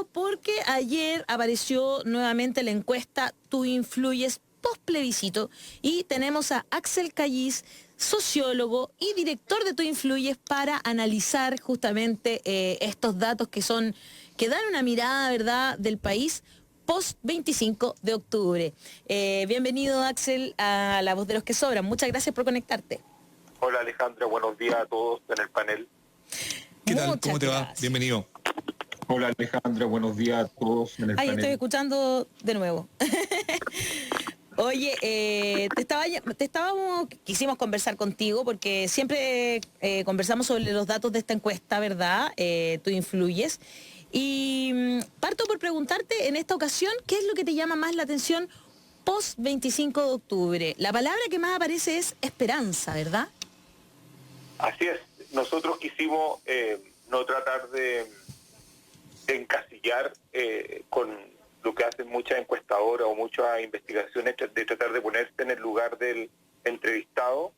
contigo porque ayer apareció nuevamente la encuesta Tú influyes post plebiscito y tenemos a Axel Callis, sociólogo y director de Tú influyes, para analizar justamente estos datos que dan una mirada, ¿verdad?, del país post 25 de octubre. Bienvenido, Axel, a La Voz de los que Sobran. Muchas gracias por conectarte. Hola, Alejandra, buenos días a todos en el panel. ¿Qué tal? Muchas ¿Cómo te va? gracias. Bienvenido. Hola, Alejandra, buenos días a todos en el Ahí panel. estoy escuchando de nuevo. Oye, quisimos conversar contigo porque siempre conversamos sobre los datos de esta encuesta, ¿verdad? Tú influyes. Y parto por preguntarte en esta ocasión, ¿qué es lo que te llama más la atención post 25 de octubre? La palabra que más aparece es esperanza, ¿verdad? Así es, nosotros quisimos no tratar de encasillar con lo que hacen muchas encuestadoras o muchas investigaciones, de tratar de ponerse en el lugar del entrevistado,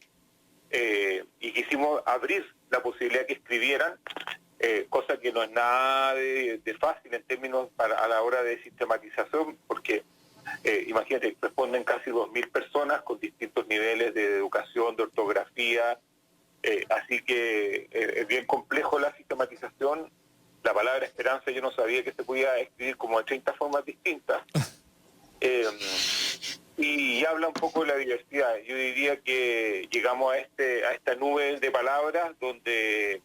y quisimos abrir la posibilidad que escribieran, cosa que no es nada de fácil en términos a la hora de sistematización, porque imagínate, responden casi 2.000 personas con distintos niveles de educación, de ortografía, así que es bien complejo la sistematización. La palabra esperanza yo no sabía que se podía escribir como de 30 formas distintas, y habla un poco de la diversidad. Yo diría que llegamos a esta nube de palabras donde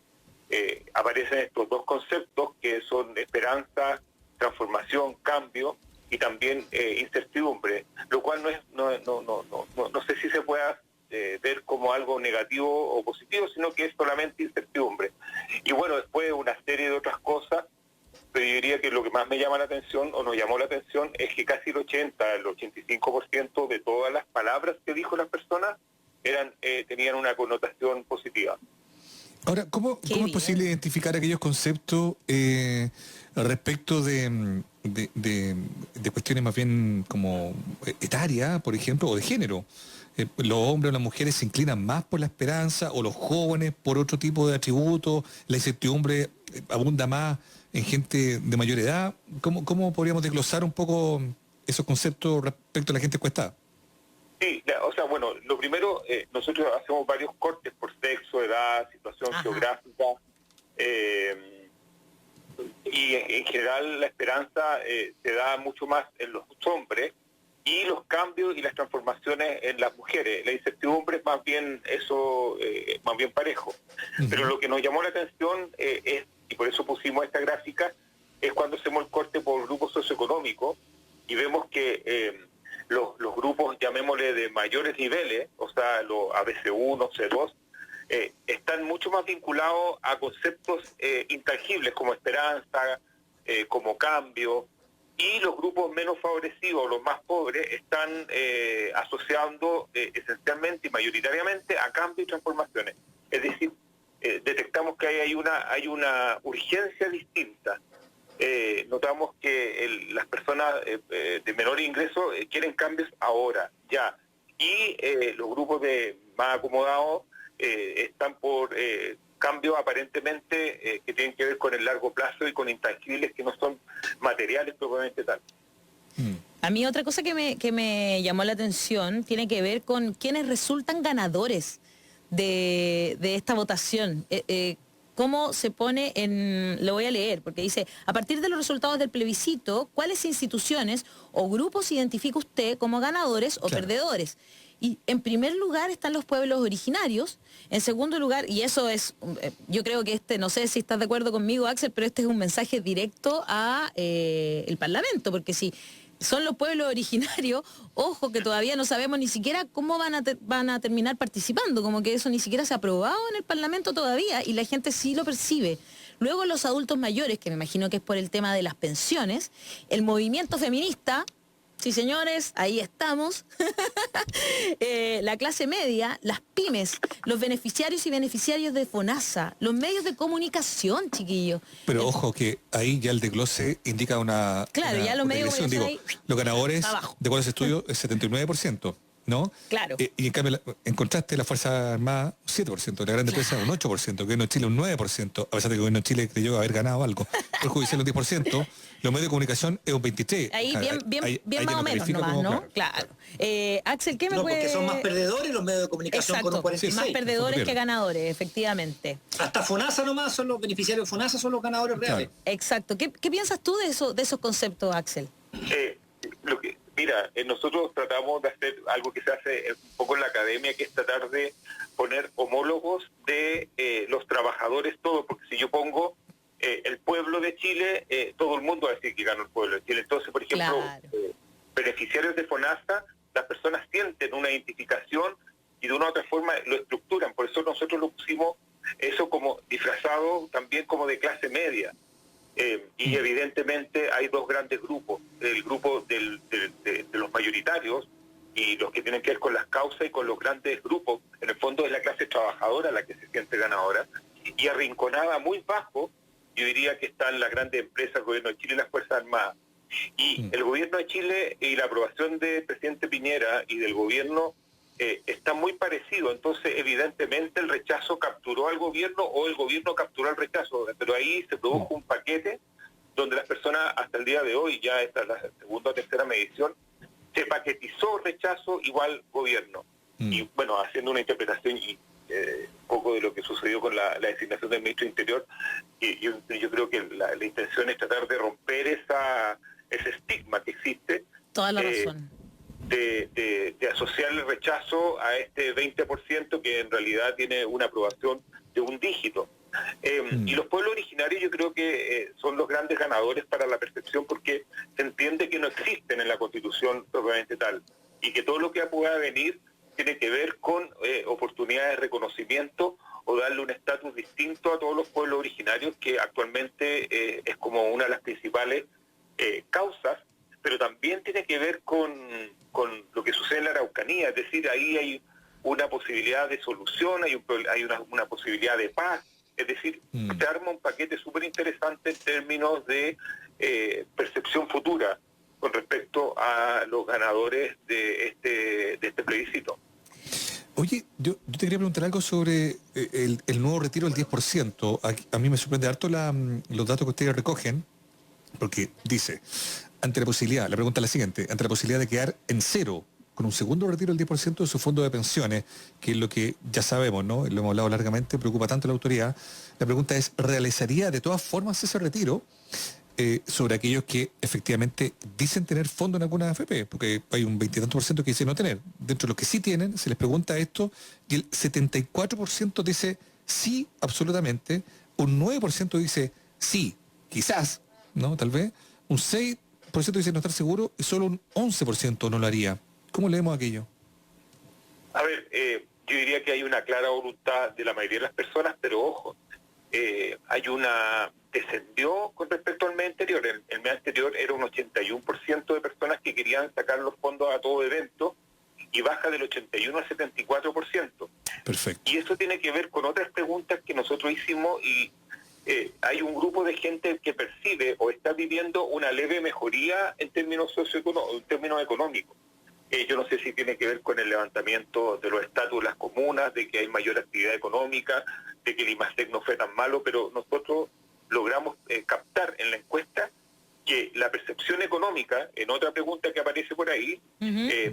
aparecen estos dos conceptos que son esperanza, transformación, cambio y también incertidumbre, lo cual no sé si se pueda ver como algo negativo o positivo, sino que es solamente incertidumbre. Y bueno, después una serie de otras cosas, pero yo diría que lo que más me llama la atención o nos llamó la atención es que casi el 85% de todas las palabras que dijo las personas tenían una connotación positiva. Ahora, ¿cómo es posible identificar aquellos conceptos respecto de cuestiones más bien como etarias, por ejemplo, o de género? ¿Los hombres o las mujeres se inclinan más por la esperanza, o los jóvenes por otro tipo de atributos? ¿La incertidumbre abunda más en gente de mayor edad? ¿Cómo podríamos desglosar un poco esos conceptos respecto a la gente encuestada? Sí, o sea, bueno, lo primero, nosotros hacemos varios cortes por sexo, edad, situación geográfica, y en general la esperanza se da mucho más en los hombres, y los cambios y las transformaciones en las mujeres. La incertidumbre es más bien eso, más bien parejo. Pero lo que nos llamó la atención es, y por eso pusimos esta gráfica, es cuando hacemos el corte por grupos socioeconómicos y vemos que los grupos, llamémosle de mayores niveles, o sea, los ABC1, C2, están mucho más vinculados a conceptos intangibles como esperanza, como cambio, y los grupos menos favorecidos, los más pobres, están asociando esencialmente y mayoritariamente a cambio y transformaciones. Es decir, detectamos que hay una urgencia distinta. Notamos que las personas de menor ingreso quieren cambios ahora, ya. Y los grupos más acomodados están por cambios aparentemente que tienen que ver con el largo plazo y con intangibles que no son materiales propiamente tal. A mí otra cosa que me llamó la atención tiene que ver con quienes resultan ganadores de esta votación. ¿Cómo se pone lo voy a leer, porque dice: a partir de los resultados del plebiscito, ¿cuáles instituciones o grupos identifica usted como ganadores o perdedores? Y en primer lugar están los pueblos originarios, en segundo lugar, y eso es, yo creo que no sé si estás de acuerdo conmigo, Axel, pero este es un mensaje directo a el Parlamento, porque si son los pueblos originarios, ojo que todavía no sabemos ni siquiera cómo van a terminar participando, como que eso ni siquiera se ha aprobado en el Parlamento todavía y la gente sí lo percibe. Luego los adultos mayores, que me imagino que es por el tema de las pensiones, el movimiento feminista. Sí, señores, ahí estamos. La clase media, las pymes, los beneficiarios y beneficiarios de FONASA, los medios de comunicación, chiquillos. Pero ojo que ahí ya el desglose indica una... Claro, ya los medios de comunicación ahí, los ganadores, abajo. de acuerdo a ese estudio, es 79%. ¿no? Claro. Y en cambio, en contraste, la Fuerza Armada, 7%, la gran empresa, un 8%, el gobierno de Chile un 9%, a pesar de que el gobierno de Chile creyó haber ganado algo, el judicial un 10%, los medios de comunicación es un 23%. Ahí bien más o menos nomás, como, ¿no? Claro. Axel, ¿qué me No, puede...? porque son más perdedores los medios de comunicación. Exacto, con un 46%. más perdedores que ganadores, efectivamente. Hasta FONASA nomás son los beneficiarios de FONASA, son los ganadores reales. Exacto. ¿Qué piensas tú de esos conceptos, Axel? Mira, nosotros tratamos de hacer algo que se hace un poco en la academia, que es tratar de poner homólogos de los trabajadores, todos, porque si yo pongo el pueblo de Chile, todo el mundo va a decir que ganó el pueblo de Chile. Entonces, por ejemplo, Claro. Beneficiarios de FONASA, las personas sienten una identificación y de una u otra forma lo estructuran. Por eso nosotros lo pusimos eso como disfrazado también como de clase media. Y evidentemente hay dos grandes grupos, el grupo de los mayoritarios y los que tienen que ver con las causas y con los grandes grupos. En el fondo es la clase trabajadora la que se siente ganadora, y arrinconada muy bajo, yo diría que están las grandes empresas, el gobierno de Chile y las Fuerzas Armadas. Y el gobierno de Chile y la aprobación del presidente Piñera y del gobierno está muy parecido. Entonces, evidentemente, el rechazo capturó al gobierno o el gobierno capturó al rechazo. Pero ahí se produjo un paquete donde las personas, hasta el día de hoy, ya esta es la segunda o tercera medición, se paquetizó rechazo igual gobierno. Y bueno, haciendo una interpretación y un poco de lo que sucedió con la designación del ministro de Interior, y yo creo que la intención es tratar de romper ese estigma que existe. Toda la razón. De asociar el rechazo a este 20% que en realidad tiene una aprobación de un dígito. Y los pueblos originarios yo creo que son los grandes ganadores para la percepción, porque se entiende que no existen en la Constitución propiamente tal, y que todo lo que pueda venir tiene que ver con oportunidades de reconocimiento o darle un estatus distinto a todos los pueblos originarios, que actualmente es como una de las principales causas, pero también tiene que ver con lo que sucede en la Araucanía. Es decir, ahí hay una posibilidad de solución, hay una posibilidad de paz. Es decir, se arma un paquete súper interesante en términos de percepción futura con respecto a los ganadores de este plebiscito. Oye, yo te quería preguntar algo sobre el nuevo retiro del 10%. A mí me sorprende harto los datos que ustedes recogen, porque dice, ante la posibilidad, la pregunta es la siguiente, ante la posibilidad de quedar en cero con un segundo retiro del 10% de su fondo de pensiones, que es lo que ya sabemos, ¿no? Lo hemos hablado largamente, preocupa tanto a la autoridad. La pregunta es, ¿realizaría de todas formas ese retiro sobre aquellos que efectivamente dicen tener fondo en alguna AFP? Porque hay un 20 y tanto por ciento que dice no tener. Dentro de los que sí tienen, se les pregunta esto, y el 74% dice sí, absolutamente, un 9% dice sí, quizás, ¿no? Tal vez, un 6% dice no estar seguro y solo un 11% no lo haría. ¿Cómo leemos aquello? A ver, yo diría que hay una clara voluntad de la mayoría de las personas, pero ojo, descendió con respecto al mes anterior. El mes anterior era un 81% de personas que querían sacar los fondos a todo evento, y baja del 81 al 74%. Perfecto. Y eso tiene que ver con otras preguntas que nosotros hicimos, y hay un grupo de gente que percibe o está viviendo una leve mejoría en términos económicos. Yo no sé si tiene que ver con el levantamiento de los estatus de las comunas, de que hay mayor actividad económica, de que el IMASEC no fue tan malo, pero nosotros logramos captar en la encuesta que la percepción económica, en otra pregunta que aparece por ahí,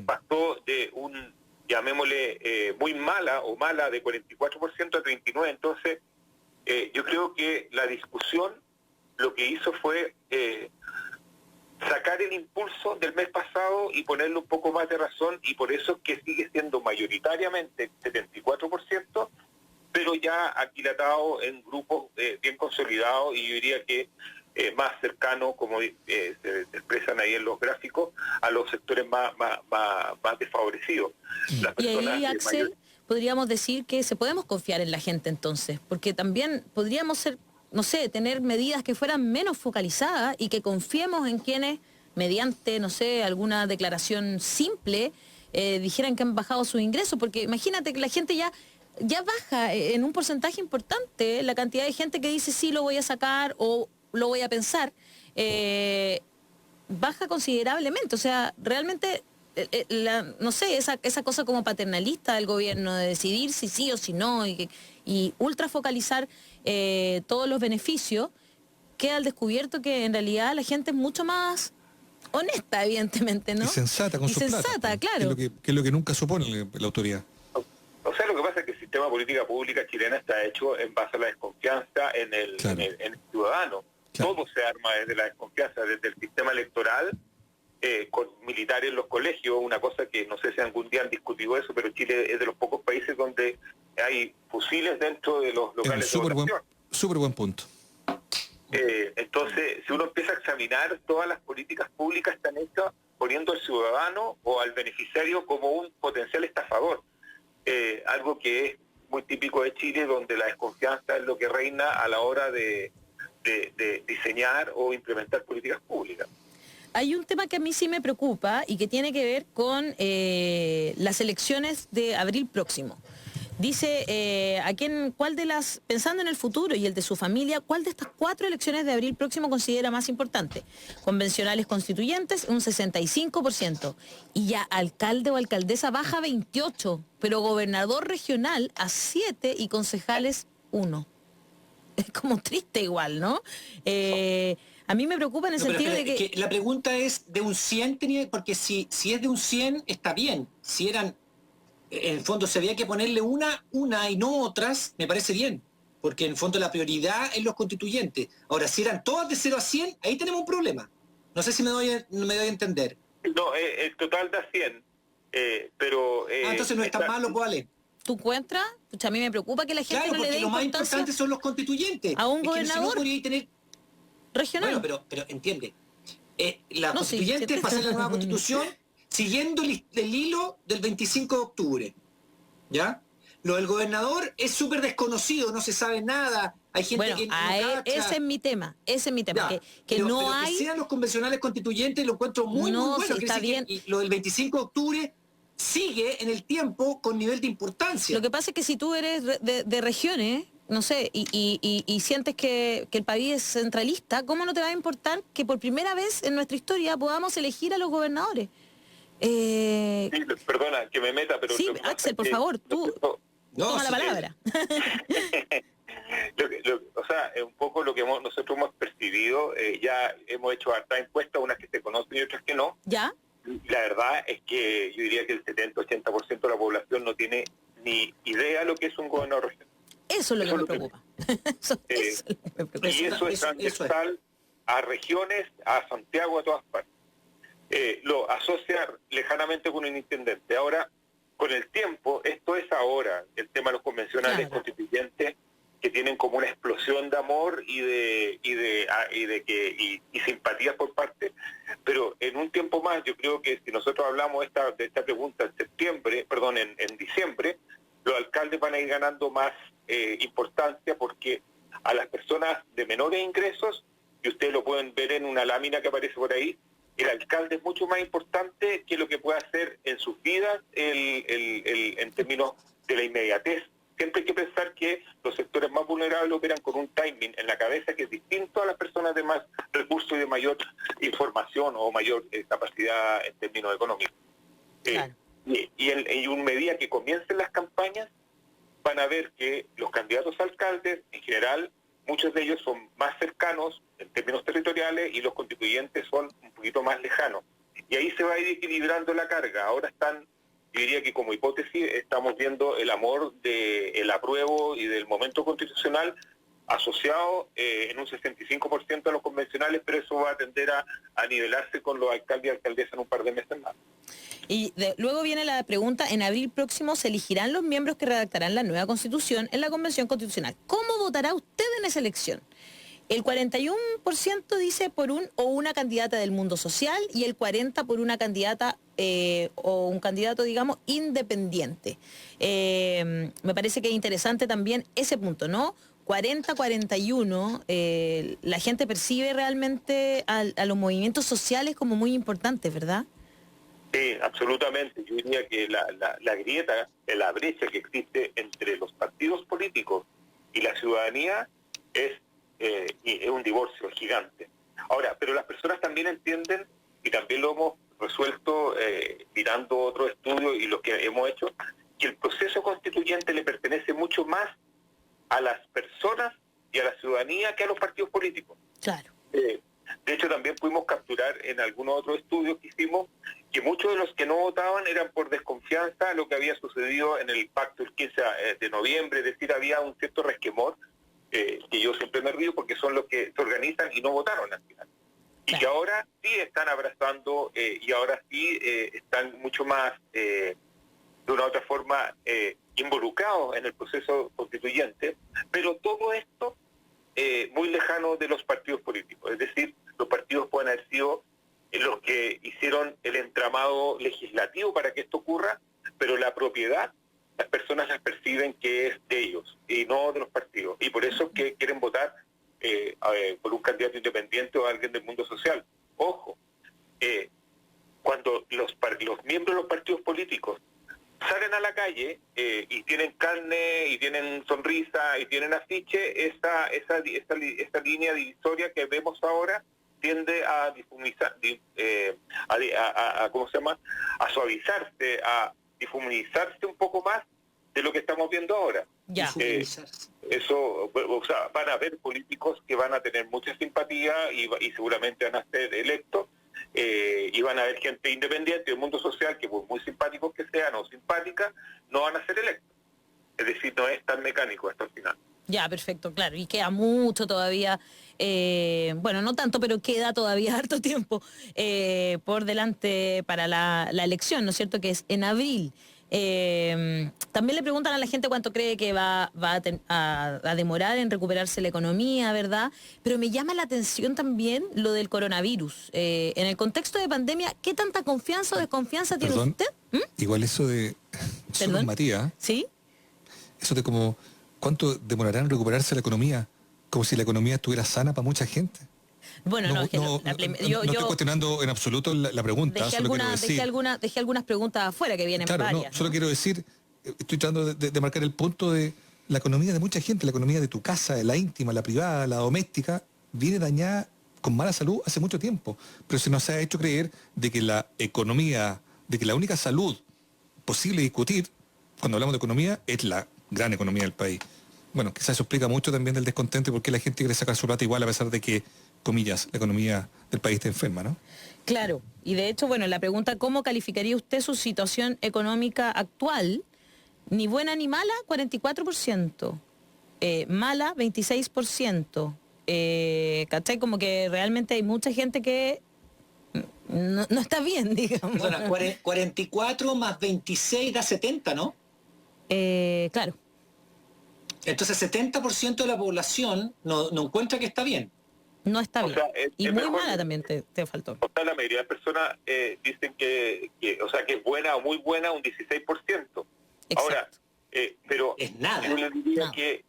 pasó de llamémosle, muy mala o mala, de 44% a 39%. Entonces, yo creo que la discusión lo que hizo fue sacar el impulso del mes pasado y ponerle un poco más de razón, y por eso es que sigue siendo mayoritariamente 74%, pero ya aquilatado en grupos bien consolidados, y yo diría que más cercano, como se expresan ahí en los gráficos, a los sectores más desfavorecidos. Las y personas ahí, Axel, podríamos decir que podemos confiar en la gente entonces, porque también podríamos ser, no sé, tener medidas que fueran menos focalizadas y que confiemos en quienes, mediante, no sé, alguna declaración simple, dijeran que han bajado sus ingresos, porque imagínate que la gente ya baja en un porcentaje importante la cantidad de gente que dice sí, lo voy a sacar o lo voy a pensar, baja considerablemente. O sea, realmente no sé, esa cosa como paternalista del gobierno de decidir si sí o si no y ultra focalizar todos los beneficios, queda al descubierto que en realidad la gente es mucho más honesta, evidentemente, ¿no? Y sensata con y sus sensata, plata, claro. que es lo que nunca supone la autoridad. O sea, lo que pasa es que el sistema de política pública chilena está hecho en base a la desconfianza en el, Claro. en el ciudadano. Claro. Todo se arma desde la desconfianza, desde el sistema electoral, con militares en los colegios, una cosa que no sé si algún día han discutido eso, pero Chile es de los pocos países donde hay fusiles dentro de los locales de votación. Súper buen punto. Entonces, si uno empieza a examinar todas las políticas públicas están hechas poniendo al ciudadano o al beneficiario como un potencial estafador, algo que es muy típico de Chile, donde la desconfianza es lo que reina a la hora de diseñar o implementar políticas públicas. Hay un tema que a mí sí me preocupa y que tiene que ver con las elecciones de abril próximo. Dice, pensando en el futuro y el de su familia, ¿cuál de estas 4 elecciones de abril próximo considera más importante? Convencionales constituyentes, un 65%. Y ya alcalde o alcaldesa baja 28%, pero gobernador regional a 7% y concejales 1%. Es como triste igual, ¿no? A mí me preocupa en el sentido de que... La pregunta es, ¿de un 100 tenía? Porque si es de un 100, está bien. Si eran... En el fondo, se había que ponerle una y no otras, me parece bien. Porque en el fondo la prioridad es los constituyentes. Ahora, si eran todas de 0 a 100, ahí tenemos un problema. No sé si me doy a entender. No, el total da 100, pero... entonces no es tan malo, ¿cuál? ¿Tú encuentras? Pucha, a mí me preocupa que la gente Claro, no le dé porque lo más importancia importante son los constituyentes. a un Es que si gobernador no podría tener... regional. Bueno, pero entiende. La No, constituyente sí. va a hacer la nueva constitución siguiendo el hilo del 25 de octubre. ¿Ya? Lo del gobernador es súper desconocido, no se sabe nada. Hay gente Bueno, que no cacha. ese es mi tema, Ya, que pero no hay... que sean los convencionales constituyentes lo encuentro muy No, bueno. sí, está bien. Y lo del 25 de octubre sigue en el tiempo con nivel de importancia. Lo que pasa es que si tú eres de regiones, no sé, y sientes que el país es centralista, ¿cómo no te va a importar que por primera vez en nuestra historia podamos elegir a los gobernadores? Sí, perdona que me meta, pero... Sí, Axel, por favor, tú toma la palabra. O sea, un poco lo que nosotros hemos percibido, ya hemos hecho harta encuestas, unas que se conocen y otras que no. ¿Ya? La verdad es que yo diría que el 70-80% de la población no tiene ni idea de lo que es un gobernador regional. Eso es lo que me preocupa. Eso es lo que me preocupa. Y eso es transversal a regiones, a Santiago, a todas partes. Lo asocia lejanamente con un intendente. Ahora, con el tiempo, esto es ahora, el tema de los convencionales constituyentes, que tienen como una explosión de amor y simpatías por parte, pero en un tiempo más, yo creo que si nosotros hablamos de esta pregunta en diciembre, los alcaldes van a ir ganando más importancia, porque a las personas de menores ingresos, y ustedes lo pueden ver en una lámina que aparece por ahí, el alcalde es mucho más importante que lo que puede hacer en sus vidas en términos de la inmediatez. Siempre hay que pensar que los sectores más vulnerables operan con un timing en la cabeza que es distinto a las personas de más recursos y de mayor información o mayor capacidad en términos económicos. Claro. Y en medida que comiencen las campañas, van a ver que los candidatos a alcaldes, en general, muchos de ellos son más cercanos en términos territoriales y los constituyentes son un poquito más lejanos. Y ahí se va a ir equilibrando la carga. Ahora yo diría que como hipótesis estamos viendo el amor del apruebo y del momento constitucional asociado en un 65% a los convencionales, pero eso va a tender a nivelarse con los alcaldes y alcaldesas en un par de meses más. Y luego viene la pregunta, en abril próximo se elegirán los miembros que redactarán la nueva constitución en la Convención Constitucional. ¿Cómo votará usted en esa elección? El 41% dice por un o una candidata del mundo social y el 40% por una candidata o un candidato, digamos, independiente. Me parece que es interesante también ese punto, ¿no? 40-41, la gente percibe realmente a los movimientos sociales como muy importantes, ¿verdad? Sí, absolutamente. Yo diría que la grieta, la brecha que existe entre los partidos políticos y la ciudadanía es un divorcio gigante. Ahora, pero las personas también entienden, y también lo hemos resuelto, mirando otros estudios y lo que hemos hecho, que el proceso constituyente le pertenece mucho más a las personas y a la ciudadanía que a los partidos políticos. Claro. De hecho, también pudimos capturar en algunos otros estudios que hicimos que muchos de los que no votaban eran por desconfianza a lo que había sucedido en el pacto el 15 de noviembre, es decir, había un cierto resquemor, que yo siempre me río porque son los que se organizan y no votaron al final. Y que ahora sí están abrazando y ahora sí están mucho más, de una u otra forma, involucrados en el proceso constituyente, pero todo esto muy lejano de los partidos políticos. Es decir, los partidos pueden haber sido los que hicieron el entramado legislativo para que esto ocurra, pero la propiedad, las personas las perciben que es de ellos y no de los partidos. Y por eso que quieren votar por un candidato independiente o alguien del mundo social. Ojo, cuando los miembros de los partidos políticos salen a la calle y tienen carne y tienen sonrisa y tienen afiche, esta línea divisoria que vemos ahora tiende a difuminizar, ¿cómo se llama? A suavizarse, a difuminizarse un poco más de lo que estamos viendo ahora. Ya. Eso, o sea, van a haber políticos que van a tener mucha simpatía y seguramente van a ser electos, y van a haber gente independiente del mundo social que por muy simpáticos que sean o simpáticas, no van a ser electos. Es decir, no es tan mecánico hasta el final. Ya, perfecto, claro. Y queda mucho todavía, bueno, no tanto, pero queda todavía harto tiempo por delante para la elección, ¿no es cierto?, que es en abril. También le preguntan a la gente cuánto cree que va a demorar en recuperarse la economía, ¿verdad? Pero me llama la atención también lo del coronavirus. En el contexto de pandemia, ¿qué tanta confianza o desconfianza tiene usted? Igual eso de... ¿Perdón? Matías, ¿Sí? eso de como... ¿Cuánto demorará en recuperarse la economía? Como si la economía estuviera sana para mucha gente. Bueno, no estoy cuestionando en absoluto la pregunta. Dejé algunas preguntas afuera que vienen varias. Solo quiero decir, estoy tratando de marcar el punto de la economía de mucha gente, la economía de tu casa, la íntima, la privada, la doméstica, viene dañada con mala salud hace mucho tiempo. Pero se nos ha hecho creer de que la economía, de que la única salud posible discutir, cuando hablamos de economía, es la gran economía del país. Bueno, quizás eso explica mucho también del descontento y por qué la gente quiere sacar su plata igual a pesar de que, comillas, la economía del país está enferma, ¿no? Claro, y de hecho, bueno, la pregunta, ¿cómo calificaría usted su situación económica actual? Ni buena ni mala, 44%. Mala, 26%. ¿Cachai? Como que realmente hay mucha gente que no está bien, digamos. Perdona, 44 más 26 da 70, ¿no? Claro. Entonces 70% de la población no encuentra que está bien. No está bien. O sea, y muy mala también te faltó. O sea, la mayoría de las personas dicen que es buena o muy buena un 16%. Exacto. Ahora, pero es nada. yo le diría que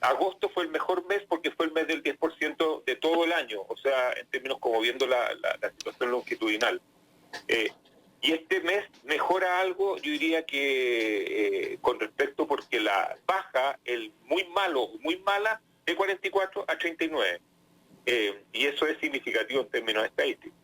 agosto fue el mejor mes porque fue el mes del 10% de todo el año, o sea, en términos como viendo la situación longitudinal. Y este mes mejora algo, yo diría que con respecto porque la baja, el muy malo, muy mala, de 44 a 39. Y eso es significativo en términos estadísticos.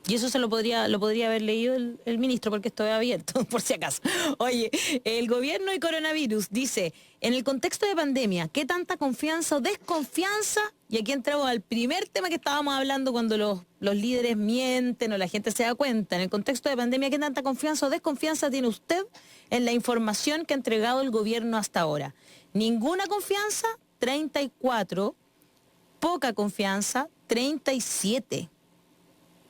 Y eso lo podría haber leído el ministro, porque esto es abierto, por si acaso. Oye, el gobierno y coronavirus dice, en el contexto de pandemia, ¿qué tanta confianza o desconfianza? Y aquí entramos al primer tema que estábamos hablando cuando los líderes mienten o la gente se da cuenta. En el contexto de pandemia, ¿qué tanta confianza o desconfianza tiene usted en la información que ha entregado el gobierno hasta ahora? Ninguna confianza, 34. Poca confianza, 37.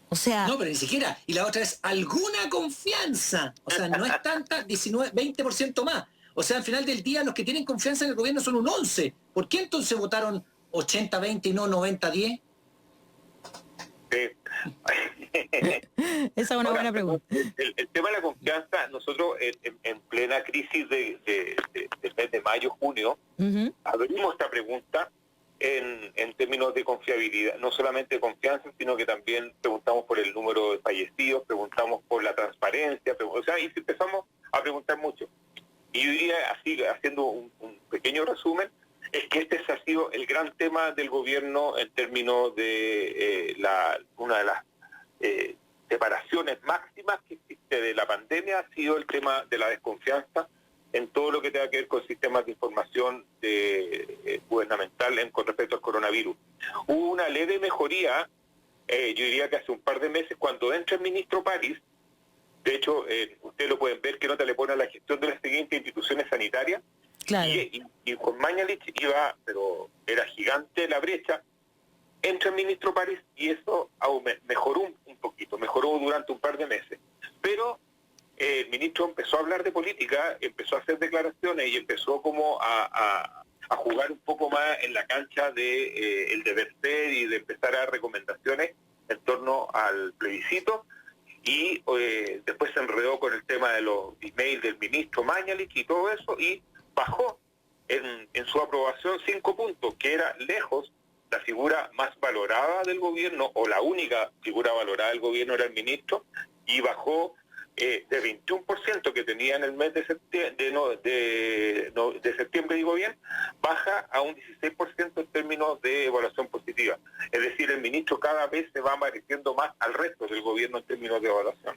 O sea... No, pero ni siquiera. Y la otra es alguna confianza. O sea, no es tanta, 19, 20% más. O sea, al final del día los que tienen confianza en el gobierno son un 11. ¿Por qué entonces votaron 80-20 y no 90-10? Esa es una buena pregunta. El tema de la confianza, nosotros en plena crisis del mes de mayo, junio, abrimos esta pregunta en términos de confiabilidad, no solamente de confianza, sino que también preguntamos por el número de fallecidos, preguntamos por la transparencia, o sea, y empezamos a preguntar mucho. Y yo diría, así, haciendo un pequeño resumen, es que este ha sido el gran tema del gobierno en términos de una de las separaciones máximas que existe de la pandemia ha sido el tema de la desconfianza en todo lo que tenga que ver con sistemas de información gubernamental con respecto al coronavirus. Hubo una leve mejoría, yo diría que hace un par de meses, cuando entra el ministro París. De hecho, ustedes lo pueden ver, qué nota le pone a la gestión de las siguientes instituciones sanitarias. Claro. Y con Mañalich iba, pero era gigante la brecha. Entra el ministro París y eso mejoró un poquito, mejoró durante un par de meses. Pero el ministro empezó a hablar de política, empezó a hacer declaraciones y empezó como a jugar un poco más en la cancha de el deber ser y de empezar a dar recomendaciones en torno al plebiscito. Y después se enredó con el tema de los emails del ministro Mañalich y todo eso, y bajó en su aprobación 5 puntos, que era lejos la figura más valorada del gobierno, o la única figura valorada del gobierno era el ministro, y bajó de 21% que tenía en el mes de septiembre, digo bien, baja a un 16% en términos de evaluación positiva. Es decir, el ministro cada vez se va pareciendo más al resto del gobierno en términos de evaluación.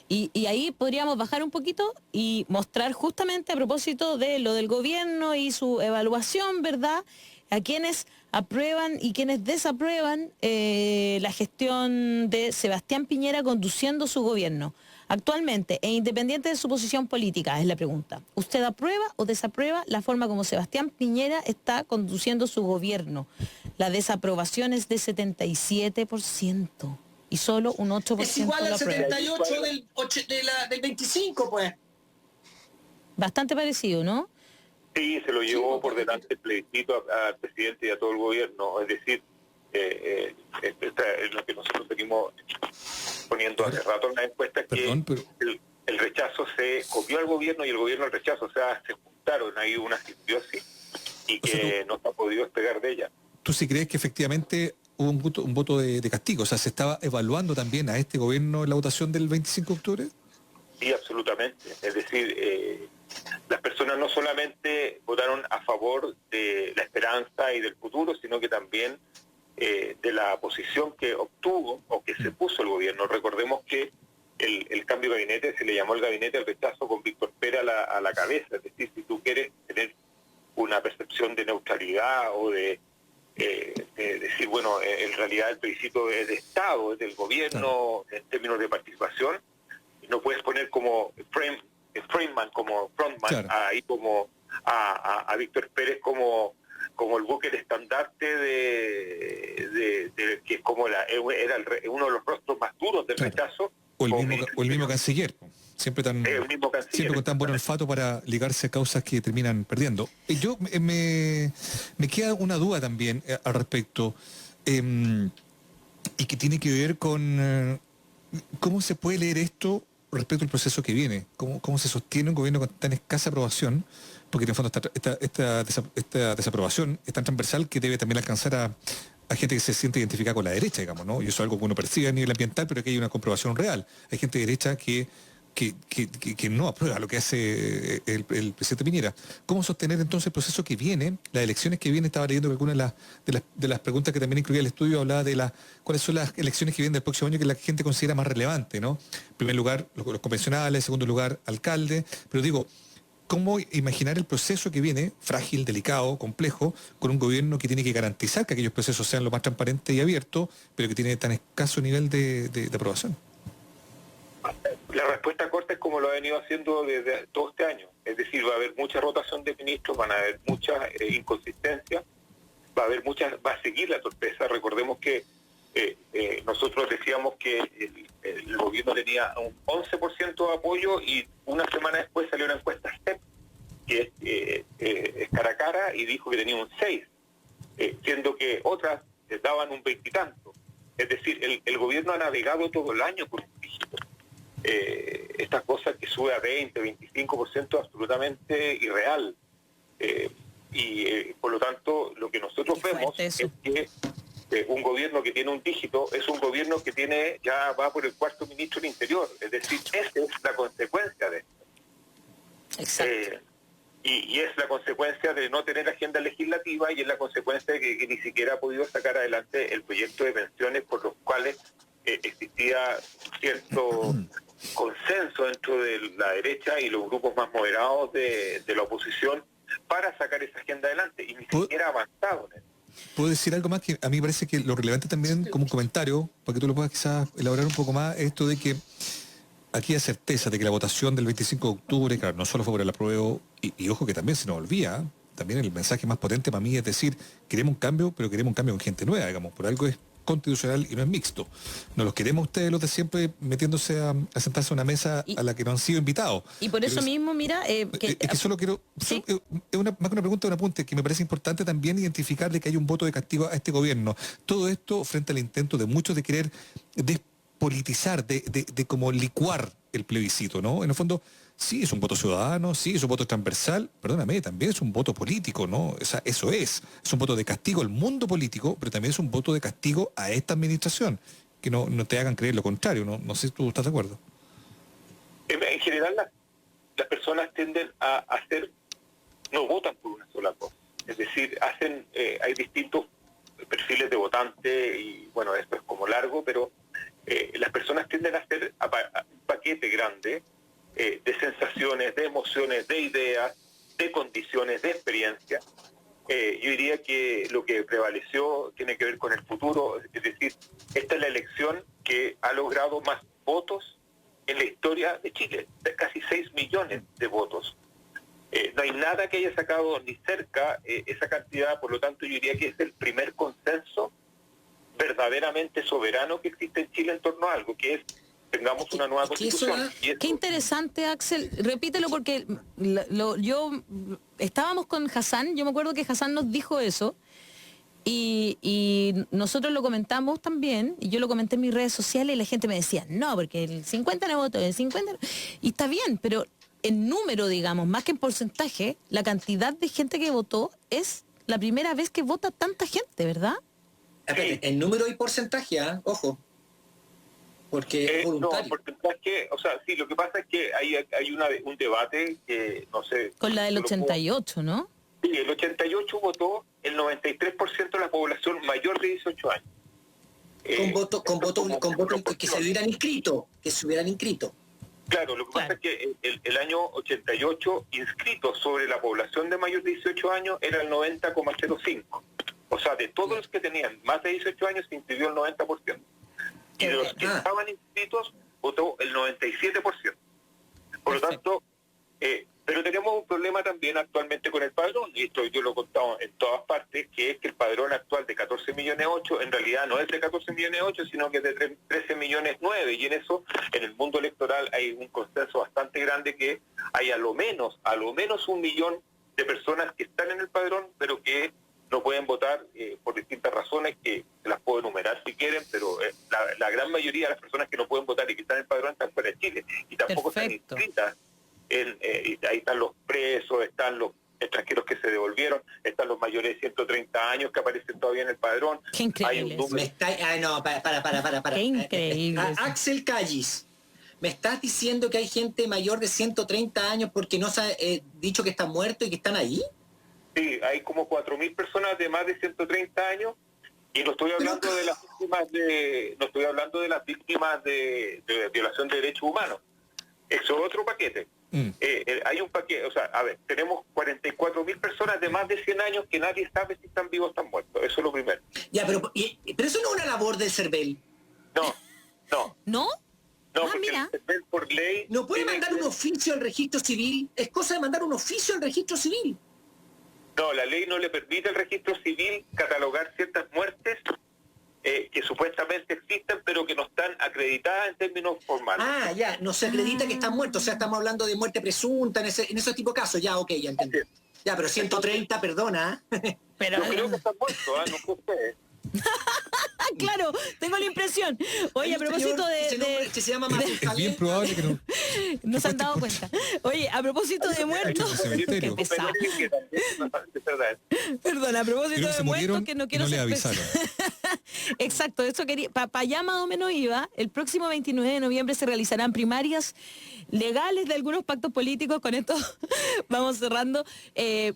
Y ahí podríamos bajar un poquito y mostrar justamente a propósito de lo del gobierno y su evaluación, ¿verdad?, a quienes aprueban y quienes desaprueban la gestión de Sebastián Piñera conduciendo su gobierno. Actualmente, e independiente de su posición política, es la pregunta. ¿Usted aprueba o desaprueba la forma como Sebastián Piñera está conduciendo su gobierno? La desaprobación es de 77% y solo un 8% es igual al lo aprueba. 78 del 25, pues. Bastante parecido, ¿no? Sí, se lo llevó por delante el plebiscito al presidente y a todo el gobierno. Es decir, es lo que nosotros venimos poniendo hace rato en la encuesta, que el rechazo se copió al gobierno y el gobierno al rechazo. O sea, se juntaron ahí una simbiosis y que no se ha podido despegar de ella. ¿Tú sí crees que efectivamente hubo un voto de castigo? O sea, ¿se estaba evaluando también a este gobierno en la votación del 25 de octubre? Sí, absolutamente. Es decir, las personas no solamente votaron a favor de la esperanza y del futuro, sino que también de la posición que obtuvo o que se puso el gobierno. Recordemos que el cambio de gabinete se le llamó el gabinete al rechazo con Víctor Pérez a la cabeza. Es decir, si tú quieres tener una percepción de neutralidad o de decir, bueno, en realidad el plebiscito es de Estado, es del gobierno, en términos de participación, no puedes poner como frontman, ahí como a Víctor Pérez como el buque de estandarte de que es como era uno de los rostros más duros del rechazo. O el mismo canciller, siempre con tan buen olfato para ligarse a causas que terminan perdiendo. Yo me queda una duda también al respecto, y que tiene que ver con cómo se puede leer esto respecto al proceso que viene, cómo se sostiene un gobierno con tan escasa aprobación, porque en el fondo esta desaprobación es tan transversal que debe también alcanzar a gente que se siente identificada con la derecha, digamos, ¿no? Y eso es algo que uno percibe a nivel ambiental, pero que hay una comprobación real. Hay gente de derecha que no aprueba lo que hace el presidente Piñera. ¿Cómo sostener entonces el proceso que viene, las elecciones que vienen? Estaba leyendo que algunas de las preguntas que también incluía el estudio hablaba de cuáles son las elecciones que vienen del próximo año que la gente considera más relevante, ¿no? En primer lugar, los convencionales, en segundo lugar, alcalde. Pero digo, ¿cómo imaginar el proceso que viene, frágil, delicado, complejo, con un gobierno que tiene que garantizar que aquellos procesos sean lo más transparentes y abiertos, pero que tiene tan escaso nivel de aprobación? La respuesta corta es como lo ha venido haciendo desde todo este año. Es decir, va a haber mucha rotación de ministros, van a haber muchas inconsistencias, va a seguir la torpeza. Recordemos que nosotros decíamos que el gobierno tenía un 11% de apoyo y una semana después salió una encuesta STEP, que es cara a cara, y dijo que tenía un 6%, siendo que otras daban un 20 y tanto. Es decir, el gobierno ha navegado todo el año con un dígito. Estas cosas que sube a 20, 25% absolutamente irreal. Por lo tanto, lo que nosotros vemos es que un gobierno que tiene un dígito es un gobierno que ya va por el cuarto ministro del Interior. Es decir, esa es la consecuencia de esto. Exacto. Y es la consecuencia de no tener agenda legislativa, y es la consecuencia de que ni siquiera ha podido sacar adelante el proyecto de pensiones por los cuales existía cierto consenso dentro de la derecha y los grupos más moderados de la oposición para sacar esa agenda adelante, y ni siquiera ha avanzado en eso. ¿Puedo decir algo más? Que a mí me parece que lo relevante también, como un comentario, para que tú lo puedas quizás elaborar un poco más, es esto de que aquí hay certeza de que la votación del 25 de octubre, claro, no solo fue por el apruebo, y ojo que también se nos olvida, también el mensaje más potente para mí es decir, queremos un cambio, pero queremos un cambio con gente nueva, digamos, por algo es constitucional y no es mixto. No los queremos ustedes los de siempre metiéndose a sentarse a una mesa a la que no han sido invitados. Y por eso mismo, mira... es que solo quiero... ¿Sí? Es más que una pregunta, un apunte, que me parece importante también identificar de que hay un voto de castigo a este gobierno. Todo esto frente al intento de muchos de querer despolitizar, de como licuar el plebiscito, ¿no? En el fondo, sí es un voto ciudadano, sí es un voto transversal, perdóname, también es un voto político, ¿no? O sea, eso es un voto de castigo al mundo político, pero también es un voto de castigo a esta administración, que no te hagan creer lo contrario, ¿no? sé si tú estás de acuerdo. En general, las personas tienden a hacer, no votan por una sola cosa, es decir, hay distintos perfiles de votante, y bueno, esto es como largo, pero las personas tienden a hacer un paquete grande de sensaciones, de emociones, de ideas, de condiciones, de experiencia. Yo diría que lo que prevaleció tiene que ver con el futuro, es decir, esta es la elección que ha logrado más votos en la historia de Chile, de casi 6 millones de votos. No hay nada que haya sacado ni cerca esa cantidad, por lo tanto yo diría que es el primer consenso verdaderamente soberano que existe en Chile en torno a algo, que es tengamos una nueva constitución. Qué interesante, Axel. Repítelo porque estábamos con Hassan, yo me acuerdo que Hassan nos dijo eso, y nosotros lo comentamos también, y yo lo comenté en mis redes sociales, y la gente me decía, no, porque el 50 no votó, el 50 no. Y está bien, pero en número, digamos, más que en porcentaje, la cantidad de gente que votó es la primera vez que vota tanta gente, ¿verdad? En número y porcentaje, ojo. Porque es voluntario. No, porcentaje, o sea, sí, lo que pasa es que hay un debate que, no sé... Con la del 88, ¿no? Sí, el 88 votó el 93% de la población mayor de 18 años. Con voto que se hubieran inscrito, Claro, lo que pasa es que el año 88, inscritos sobre la población de mayor de 18 años, era el 90,05. O sea, de todos los que tenían más de 18 años, se inscribió el 90%. Y de los que estaban inscritos, votó el 97%. Por lo tanto, pero tenemos un problema también actualmente con el padrón, y esto yo lo he contado en todas partes, que es que el padrón actual de 14 millones 8, en realidad no es de 14 millones 8, sino que es de 13 millones 9, y en eso, en el mundo electoral, hay un consenso bastante grande que hay a lo menos 1 millón de personas que están en el padrón, pero que no pueden votar por distintas razones, que se las puedo enumerar si quieren, pero la gran mayoría de las personas que no pueden votar y que están en el padrón están fuera de Chile, y tampoco están inscritas. Y ahí están los presos, están los extranjeros que se devolvieron, están los mayores de 130 años que aparecen todavía en el padrón. Qué increíble. Para. Qué increíble. Axel Callis, ¿me estás diciendo que hay gente mayor de 130 años porque no se ha dicho que están muertos y que están ahí? Sí, hay como 4.000 personas de más de 130 años, y no estoy hablando de las víctimas de violación de derechos humanos. Eso es otro paquete. Hay un paquete, o sea, a ver, tenemos 44.000 personas de más de 100 años que nadie sabe si están vivos o están muertos. Eso es lo primero. Ya, pero eso no es una labor del CERVEL. No. ¿No? No, porque mira. El CERVEL por ley... ¿No puede mandar un oficio al registro civil? Es cosa de mandar un oficio al registro civil. No, la ley no le permite al registro civil catalogar ciertas muertes que supuestamente existen, pero que no están acreditadas en términos formales. Ya, no se acredita que están muertos, o sea, estamos hablando de muerte presunta en esos tipos de casos, ya, ok, ya entendí. Ya, pero 130, perdona. Pero yo creo que están muertos, no sé ustedes. Claro, tengo la impresión. Oye, a propósito que se llama es bien probable que no. No se han dado cuenta. Oye, a propósito de muertos. Qué pesado. Perdón, a propósito de muertos que no quiero no le ser avisaron. Exacto, eso quería. Para allá más o menos iba. El próximo 29 de noviembre se realizarán primarias legales de algunos pactos políticos. Con esto vamos cerrando.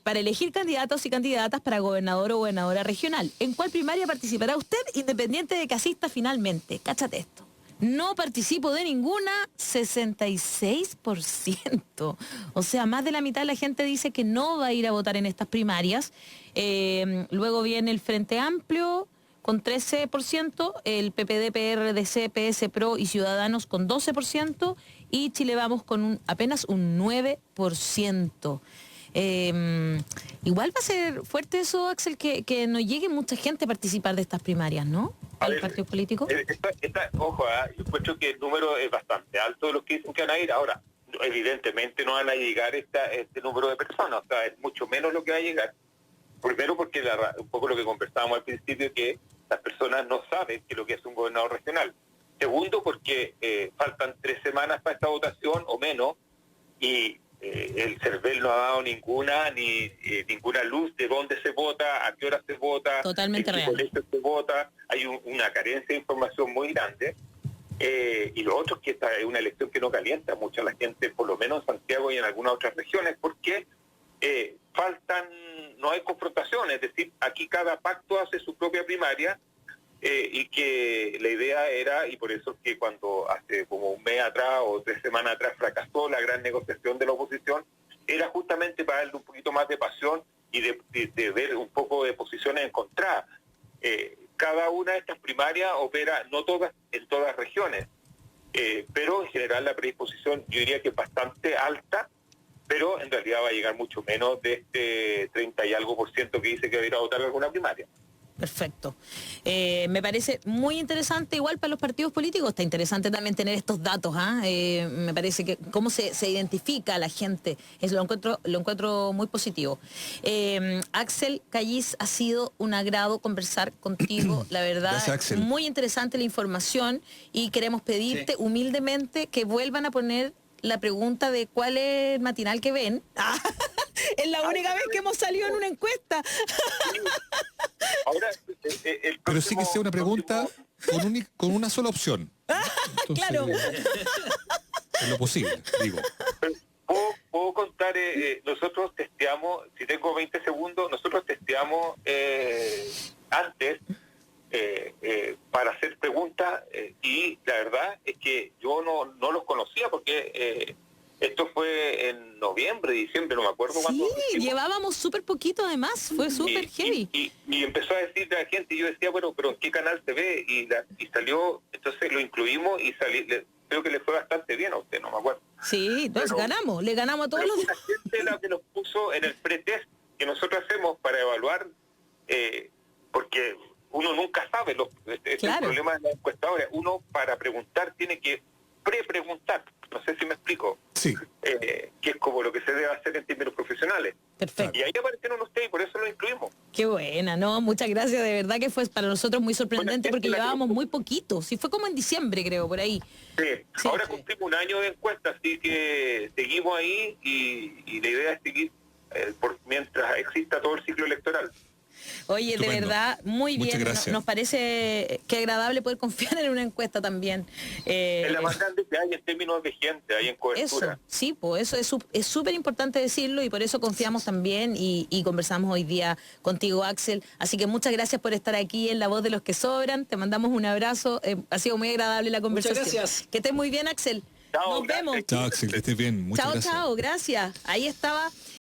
Para elegir candidatos y candidatas para gobernador o gobernadora regional. ¿En cuál primaria participará usted, independiente de que asista finalmente? Cáchate esto. No participo de ninguna, 66%. O sea, más de la mitad de la gente dice que no va a ir a votar en estas primarias. Luego viene el Frente Amplio con 13%, el PPD, PRDC, PS Pro y Ciudadanos con 12% y Chile Vamos con apenas un 9%. Igual va a ser fuerte eso, Axel, que no llegue mucha gente a participar de estas primarias, ¿no? Al partido político. Ojo, yo encuentro que el número es bastante alto de los que dicen que van a ir. Ahora, evidentemente no van a llegar este número de personas, o sea, es mucho menos lo que va a llegar. Primero porque un poco lo que conversábamos al principio, que las personas no saben qué es lo que es un gobernador regional. Segundo, porque faltan 3 semanas para esta votación o menos, y el CERVEL no ha dado ninguna luz de dónde se vota, a qué hora se vota, totalmente real. En qué colegio se vota. Hay una carencia de información muy grande. Y lo otro es que esta es una elección que no calienta mucho a la gente, por lo menos en Santiago y en algunas otras regiones, porque no hay confrontación, es decir, aquí cada pacto hace su propia primaria, y que la idea era, y por eso es que cuando hace como un mes atrás o 3 semanas atrás fracasó la gran negociación de la oposición, era justamente para darle un poquito más de pasión y de ver un poco de posiciones encontradas. Cada una de estas primarias opera, no todas, en todas regiones, pero en general la predisposición yo diría que es bastante alta, pero en realidad va a llegar mucho menos de este 30 y algo % que dice que va a ir a votar en alguna primaria. Perfecto. Me parece muy interesante, igual para los partidos políticos, está interesante también tener estos datos, me parece que cómo se identifica a la gente, eso lo encuentro muy positivo. Axel Callis, ha sido un agrado conversar contigo, la verdad. Gracias, Axel. Muy interesante la información y queremos pedirte humildemente que vuelvan a poner la pregunta de cuál es el matinal que ven. Es la única vez que hemos salido en una encuesta. Ahora, pero sí que sea una pregunta con una sola opción. Entonces, claro. En lo posible, digo. Puedo contar, nosotros testeamos, si tengo 20 segundos, nosotros testeamos antes para hacer preguntas, y la verdad es que yo no los conocía porque esto fue en noviembre, diciembre, no me acuerdo cuándo. Sí, llevábamos súper poquito además, fue súper heavy. Y empezó a decir la gente, y yo decía, bueno, pero ¿en qué canal se ve? Y salió, entonces lo incluimos y creo que le fue bastante bien a usted, no me acuerdo. Sí, entonces le ganamos a todos los... La gente la que nos puso en el pretest que nosotros hacemos para evaluar, porque uno nunca sabe, Claro. El problema de la encuestadora, uno para preguntar tiene que preguntar, no sé si me explico. Sí. Que es como lo que se debe hacer en términos profesionales. Perfecto. Y ahí aparecieron ustedes y por eso lo incluimos. Qué buena, ¿no? Muchas gracias, de verdad que fue para nosotros muy sorprendente porque llevábamos muy poquito. Sí, fue como en diciembre, creo, por ahí. Sí. Ahora cumplimos un año de encuesta, así que seguimos ahí y la idea es seguir mientras exista todo el ciclo electoral. Oye, Estupendo. De verdad, muy Muchas bien. gracias. Nos parece que agradable poder confiar en una encuesta también. Es la más grande que hay en términos de gente, hay en cobertura. Eso, sí, pues eso es súper importante decirlo y por eso confiamos también y conversamos hoy día contigo, Axel. Así que muchas gracias por estar aquí en La Voz de los que Sobran. Te mandamos un abrazo. Ha sido muy agradable la conversación. Muchas gracias. Que estés muy bien, Axel. Chao, Nos vemos. Chao, Axel, que estés bien. Muchas gracias. Chao, gracias. Ahí estaba